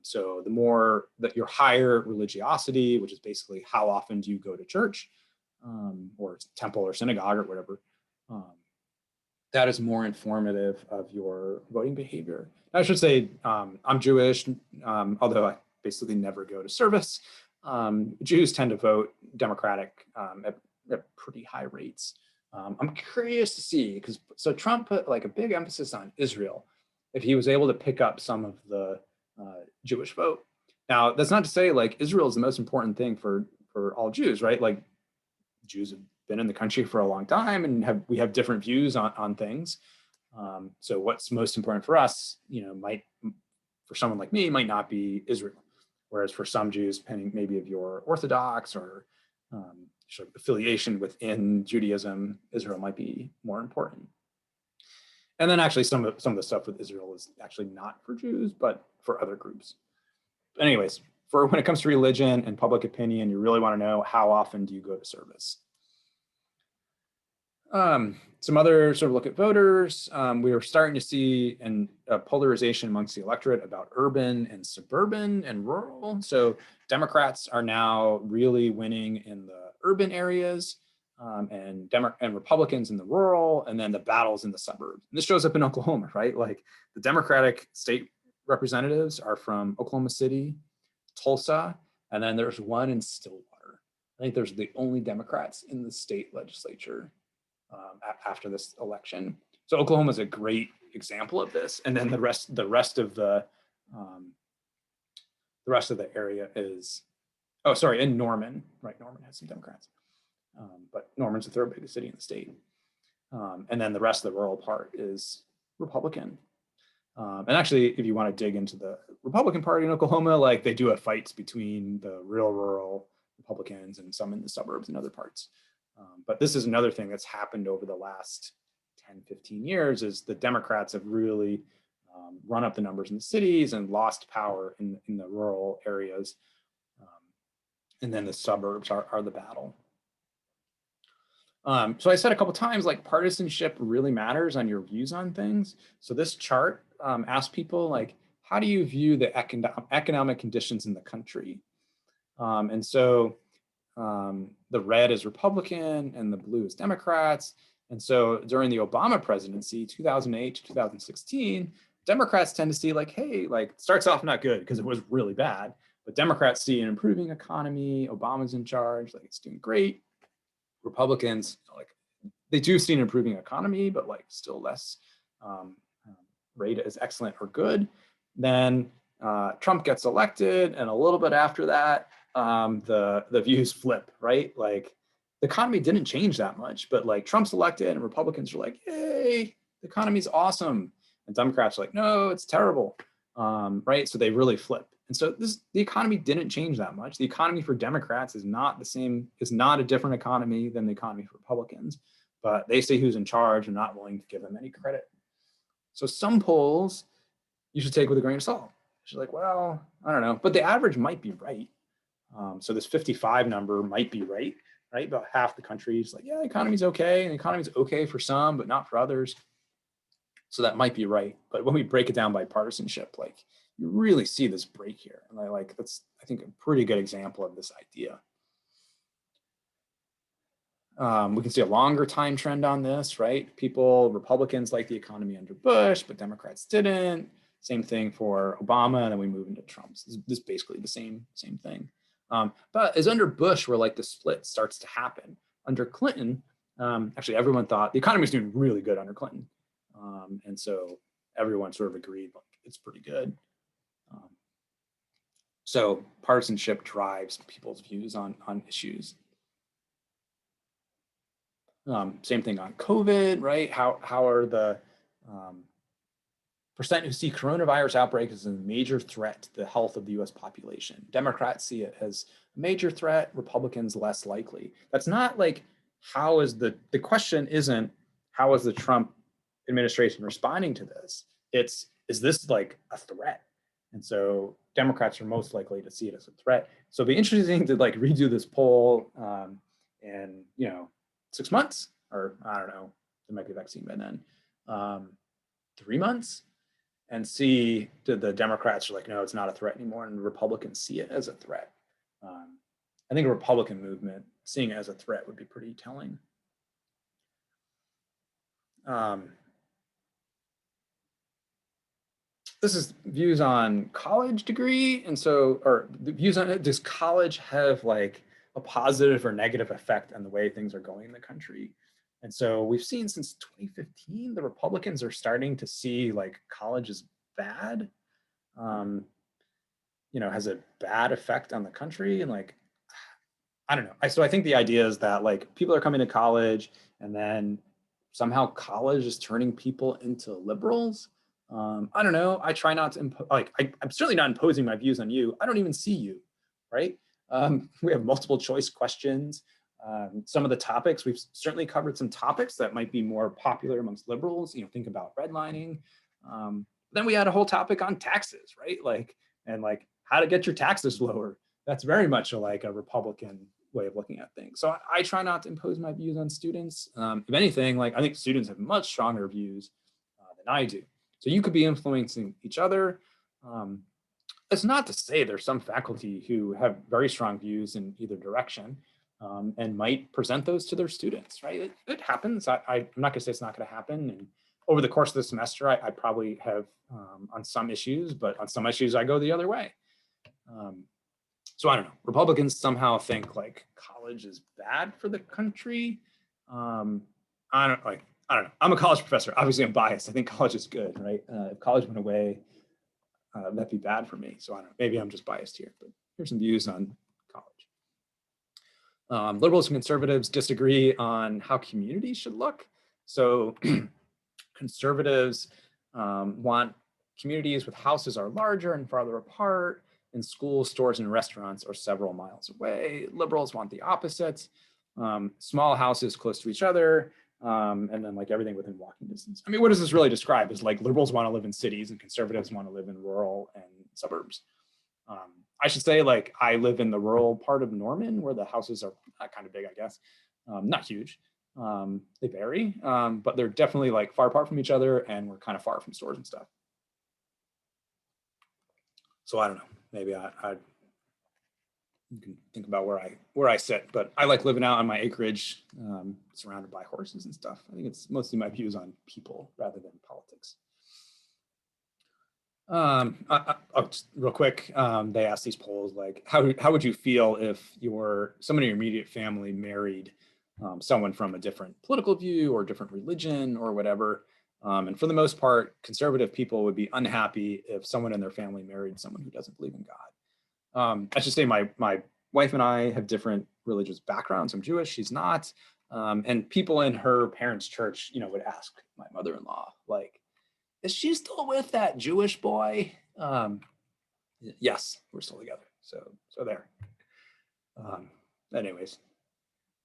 So the more that your higher religiosity, which is basically how often do you go to church or temple or synagogue or whatever, that is more informative of your voting behavior. I should say I'm Jewish, although I basically never go to service. Jews tend to vote Democratic at pretty high rates. I'm curious to see, because so Trump put like a big emphasis on Israel, if he was able to pick up some of the Jewish vote. Now, that's not to say like Israel is the most important thing for all Jews, right? Like Jews have been in the country for a long time and we have different views on things. So what's most important for us, might, for someone like me, might not be Israel. Whereas for some Jews, depending maybe if you're Orthodox or sort of affiliation within Judaism, Israel might be more important. And then actually some of the stuff with Israel is actually not for Jews, but for other groups. But anyways, for when it comes to religion and public opinion, you really want to know how often do you go to service. Some other sort of look at voters. We are starting to see a polarization amongst the electorate about urban and suburban and rural. So Democrats are now really winning in the urban areas and Republicans in the rural, and then the battles in the suburbs. And this shows up in Oklahoma, right? Like the Democratic state representatives are from Oklahoma City, Tulsa, and then there's one in Stillwater. I think there's the only Democrats in the state legislature after this election. So Oklahoma is a great example of this. And then the rest of the area is, and Norman, right? Norman has some Democrats, but Norman's the third biggest city in the state. And then the rest of the rural part is Republican. And actually, if you want to dig into the Republican Party in Oklahoma, like they do have fights between the real rural Republicans and some in the suburbs and other parts. But this is another thing that's happened over the last 10, 15 years is the Democrats have really run up the numbers in the cities and lost power in the rural areas. And then the suburbs are the battle. So I said a couple times, like partisanship really matters on your views on things. So this chart asks people like, how do you view the economic conditions in the country? And so the red is Republican and the blue is Democrats. And so during the Obama presidency, 2008 to 2016, Democrats tend to see like, hey, like starts off not good because it was really bad, but Democrats see an improving economy, Obama's in charge, like it's doing great. Republicans, like they do see an improving economy, but like still less rate as excellent or good. Then Trump gets elected, and a little bit after that, the views flip, right? Like the economy didn't change that much, but like Trump's elected and Republicans are like, yay, the economy's awesome. And Democrats are like, no, it's terrible, right? So they really flip. And so the economy didn't change that much. The economy for Democrats is not the same, is not a different economy than the economy for Republicans, but they say who's in charge and not willing to give them any credit. So some polls you should take with a grain of salt. She's like, well, I don't know, but the average might be right. So this 55 number might be right? About half the country is like, yeah, the economy's okay, and the economy's okay for some, but not for others. So that might be right. But when we break it down by partisanship, like you really see this break here. And that's, I think, a pretty good example of this idea. We can see a longer time trend on this, right? Republicans like the economy under Bush, but Democrats didn't. Same thing for Obama, and then we move into Trump's. This is basically the same thing. But as under Bush, where like the split starts to happen. Under Clinton, actually everyone thought the economy was doing really good under Clinton. And so everyone sort of agreed like it's pretty good. So partisanship drives people's views on issues. Same thing on COVID, right? How are the percent who see coronavirus outbreak as a major threat to the health of the US population? Democrats see it as a major threat, Republicans less likely. That's not like, how is the question isn't, how is the Trump administration responding to this? It's, is this like a threat? And so Democrats are most likely to see it as a threat. So it'd be interesting to like redo this poll in 6 months, or I don't know, there might be a vaccine by then. 3 months, and see did the Democrats are like, no, it's not a threat anymore, and the Republicans see it as a threat. I think a Republican movement seeing it as a threat would be pretty telling. This is views on college degree, and so, or the views on it, does college have like a positive or negative effect on the way things are going in the country? And so we've seen since 2015, the Republicans are starting to see like college is bad, has a bad effect on the country. And like, I don't know. So I think the idea is that like people are coming to college and then somehow college is turning people into liberals. I don't know. I try not to I'm certainly not imposing my views on you. I don't even see you, right? We have multiple choice questions. Some of the topics, we've certainly covered some topics that might be more popular amongst liberals, think about redlining. Then we had a whole topic on taxes, right? And how to get your taxes lower. That's very much like a Republican way of looking at things. So I try not to impose my views on students. If anything, I think students have much stronger views than I do. So you could be influencing each other. It's not to say there's some faculty who have very strong views in either direction and might present those to their students, right? It happens. I'm not gonna say it's not gonna happen. And over the course of the semester, I probably have on some issues, but on some issues I go the other way. So I don't know. Republicans somehow think like college is bad for the country. I don't know. I'm a college professor. Obviously, I'm biased. I think college is good, right? If college went away, that'd be bad for me. So I don't know. Maybe I'm just biased here, but here's some views on college. Liberals and conservatives disagree on how communities should look. So conservatives want communities with houses are larger and farther apart, and schools, stores, and restaurants are several miles away. Liberals want the opposite. Small houses close to each other, and then everything within walking distance. I mean, what does this really describe? Is liberals want to live in cities and conservatives want to live in rural and suburbs. I should say I live in the rural part of Norman where the houses are kind of big, I guess. Not huge. They vary, but they're definitely far apart from each other, and we're kind of far from stores and stuff. So I don't know. Maybe you can think about where I sit, but I like living out on my acreage, surrounded by horses and stuff. I think it's mostly my views on people rather than politics. Just real quick, they asked these polls how would you feel if someone in your immediate family married someone from a different political view or different religion or whatever? And for the most part, conservative people would be unhappy if someone in their family married someone who doesn't believe in God. I should say my wife and I have different religious backgrounds. I'm Jewish, she's not. And people in her parents' church, would ask my mother-in-law, is she still with that Jewish boy? Yes, we're still together. So there. Anyways,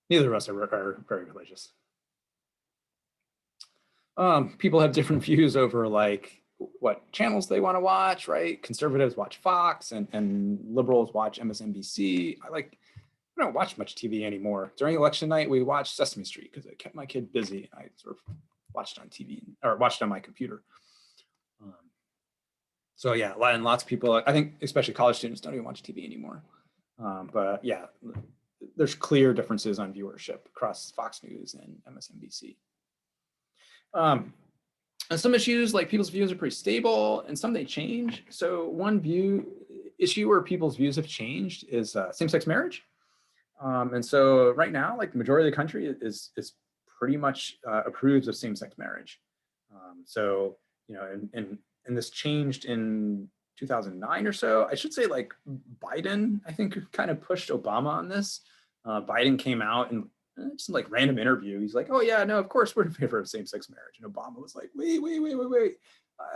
neither of us are very religious. People have different views over what channels they want to watch, right? Conservatives watch Fox and liberals watch MSNBC. I don't watch much TV anymore. During election night, we watched Sesame Street because it kept my kid busy. I sort of watched on TV or watched on my computer. So yeah, and lots of people, I think especially college students, don't even watch TV anymore. But yeah, there's clear differences on viewership across Fox News and MSNBC. And some issues, people's views are pretty stable, and some they change. So one issue where people's views have changed is same-sex marriage. And so right now, the majority of the country is pretty much approves of same-sex marriage. So and this changed in 2009 or so. I should say Biden, I think, kind of pushed Obama on this. Biden came out and some random interview. He's like, oh yeah, no, of course we're in favor of same-sex marriage. And Obama was like, wait.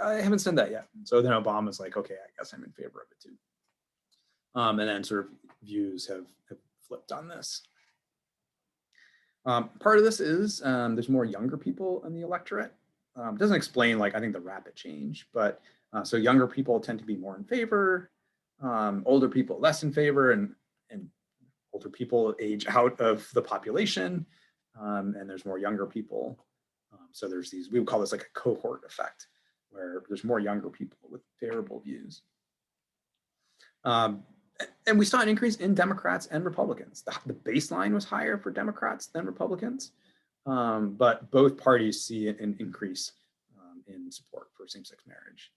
I haven't said that yet. So then Obama's like, okay, I guess I'm in favor of it too. And then sort of views have flipped on this. Part of this is there's more younger people in the electorate. It doesn't explain I think the rapid change, but so younger people tend to be more in favor, older people less in favor, and older people age out of the population, and there's more younger people. So there's these, we would call this like a cohort effect, where there's more younger people with favorable views. And we saw an increase in Democrats and Republicans. The baseline was higher for Democrats than Republicans, but both parties see an increase in support for same-sex marriage.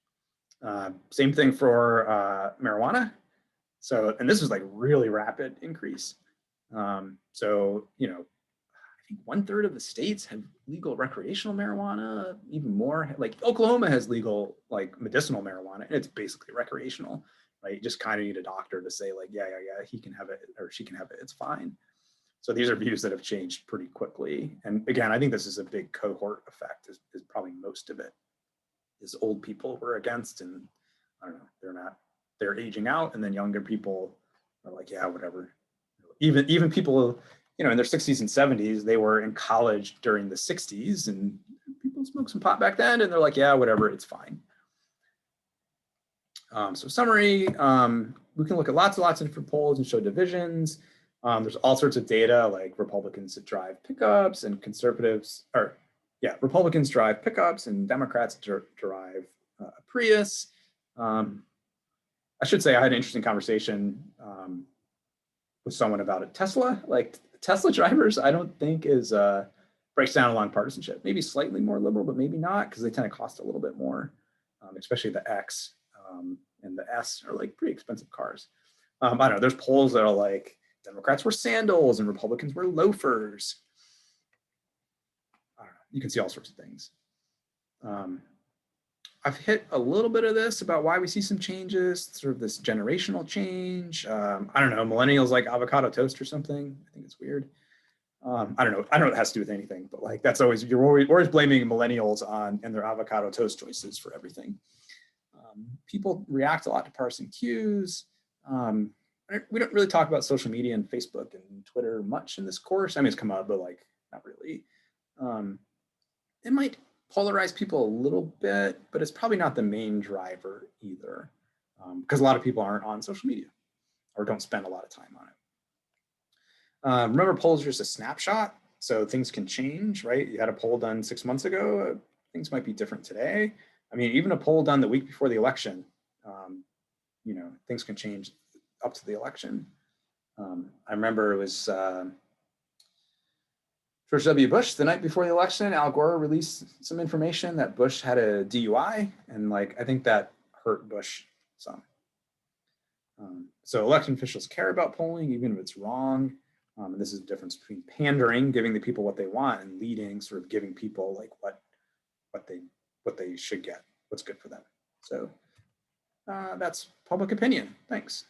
Same thing for marijuana. So, and this was like really rapid increase. So, you know, I think 1/3 of the states have legal recreational marijuana, even more. Like Oklahoma has legal like medicinal marijuana, and it's basically recreational, right? You just kind of need a doctor to say like, yeah, he can have it or she can have it, it's fine. So these are views that have changed pretty quickly. And again, I think this is a big cohort effect is probably most of it is old people were against, and I don't know, they're aging out, and then younger people are like, yeah, whatever. Even people, you know, in their 60s and 70s, they were in college during the 60s, and people smoked some pot back then, and they're like, yeah, whatever, it's fine. So summary, we can look at lots and lots of different polls and show divisions. There's all sorts of data like Republicans that drive pickups and conservatives, or yeah, Republicans drive pickups and Democrats drive Prius. I should say I had an interesting conversation with someone about a Tesla. Like Tesla drivers, I don't think is breaks down along partisanship. Maybe slightly more liberal, but maybe not, because they tend to cost a little bit more, especially the X and the S are like pretty expensive cars. I don't know. There's polls that are like Democrats wear sandals and Republicans wear loafers. I don't know. You can see all sorts of things. I've hit a little bit of this about why we see some changes, sort of this generational change. I don't know, millennials like avocado toast or something. I think it's weird. I don't know. I don't know what it has to do with anything, but like that's always, you're always blaming millennials on and their avocado toast choices for everything. People react a lot to partisan cues. We don't really talk about social media and Facebook and Twitter much in this course. I mean, it's come up, but like not really. It might polarize people a little bit, but it's probably not the main driver either, because a lot of people aren't on social media or don't spend a lot of time on it. Remember, polls are just a snapshot, so things can change, right? You had a poll done 6 months ago, things might be different today. I mean, even a poll done the week before the election, you know, things can change up to the election. I remember it was George W. Bush, the night before the election, Al Gore released some information that Bush had a DUI, and like I think that hurt Bush some. So election officials care about polling, even if it's wrong. And this is the difference between pandering, giving the people what they want, and leading, sort of giving people like what they should get, what's good for them. So that's public opinion. Thanks.